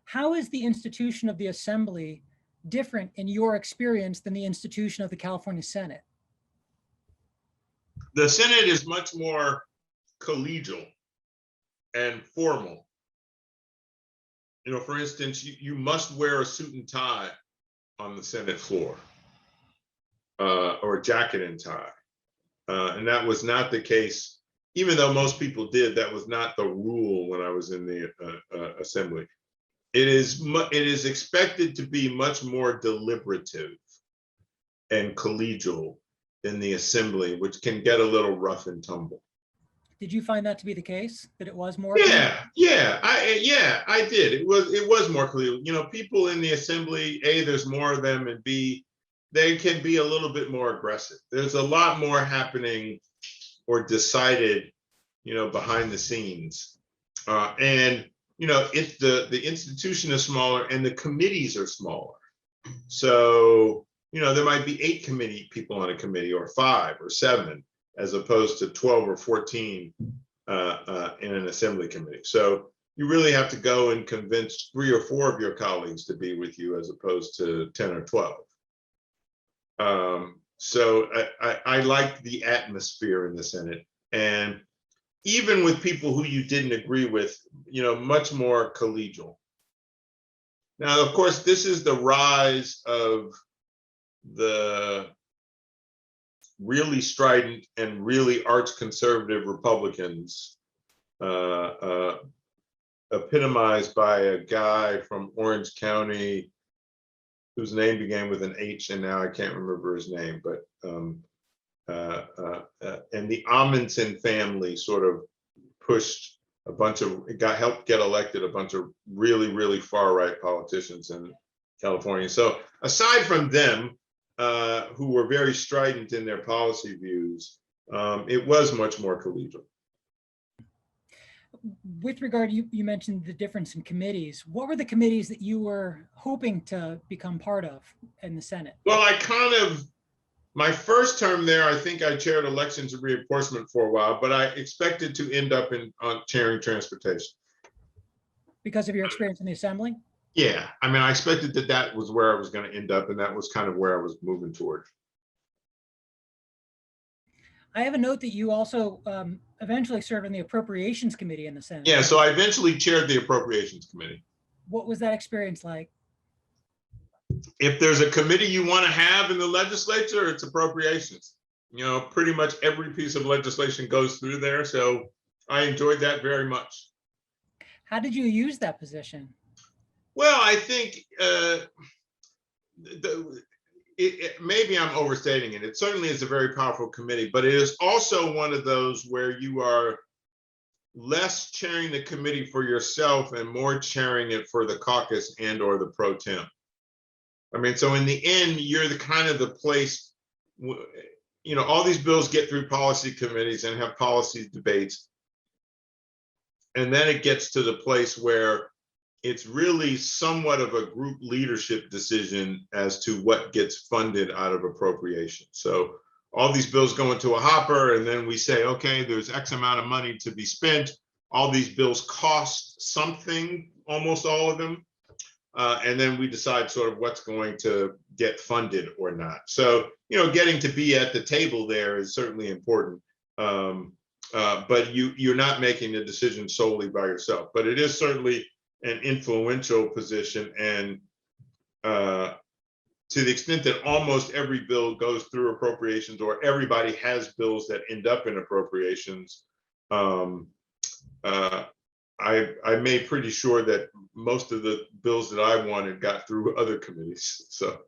How is the institution of the Assembly different in your experience than the institution of the California Senate? The Senate is much more collegial and formal. You know, for instance, you must wear a suit and tie on the Senate floor, or a jacket and tie. And that was not the case, even though most people did, that was not the rule when I was in the Assembly. It is expected to be much more deliberative and collegial in the Assembly, which can get a little rough and tumble. Did you find that to be the case, that it was more? Yeah, I did. It was more collegial. You know, people in the Assembly, A, there's more of them, and B, they can be a little bit more aggressive. There's a lot more happening or decided, you know, behind the scenes. And, you know, the institution is smaller and the committees are smaller. So, you know, there might be 8 people on a committee, or 5 or 7, as opposed to 12 or 14 in an Assembly committee. So you really have to go and convince 3 or 4 of your colleagues to be with you, as opposed to 10 or 12. So I liked the atmosphere in the Senate, and even with people who you didn't agree with, you know, much more collegial. Now, of course, this is the rise of the really strident and really arch conservative Republicans, epitomized by a guy from Orange County whose name began with an H, and now I can't remember his name, but and the Amundsen family sort of pushed a bunch of, helped get elected a bunch of really, really far right politicians in California. So aside from them, who were very strident in their policy views, it was much more collegial. With regard, you mentioned the difference in committees. What were the committees that you were hoping to become part of in the Senate? Well, my first term there, I think I chaired elections and reinforcement for a while, but I expected to end up on chairing transportation. Because of your experience in the Assembly? Yeah, I mean, I expected that was where I was going to end up, and that was kind of where I was moving toward. I have a note that you also eventually served on the Appropriations Committee in the Senate. Yeah, so I eventually chaired the Appropriations Committee. What was that experience like? If there's a committee you want to have in the legislature, it's appropriations. You know, pretty much every piece of legislation goes through there, so I enjoyed that very much. How did you use that position? Well, I think maybe I'm overstating it. It certainly is a very powerful committee, but it is also one of those where you are less chairing the committee for yourself and more chairing it for the caucus and or the pro tem. I mean, so in the end, you're the kind of the place, you know, all these bills get through policy committees and have policy debates. And then it gets to the place where it's really somewhat of a group leadership decision as to what gets funded out of appropriation. So all these bills go into a hopper, and then we say, okay, there's X amount of money to be spent. All these bills cost something, almost all of them. And then we decide sort of what's going to get funded or not. So, you know, getting to be at the table there is certainly important. But you're not making the decision solely by yourself. But it is certainly an influential position, and to the extent that almost every bill goes through appropriations, or everybody has bills that end up in appropriations, I made pretty sure that most of the bills that I wanted got through other committees. So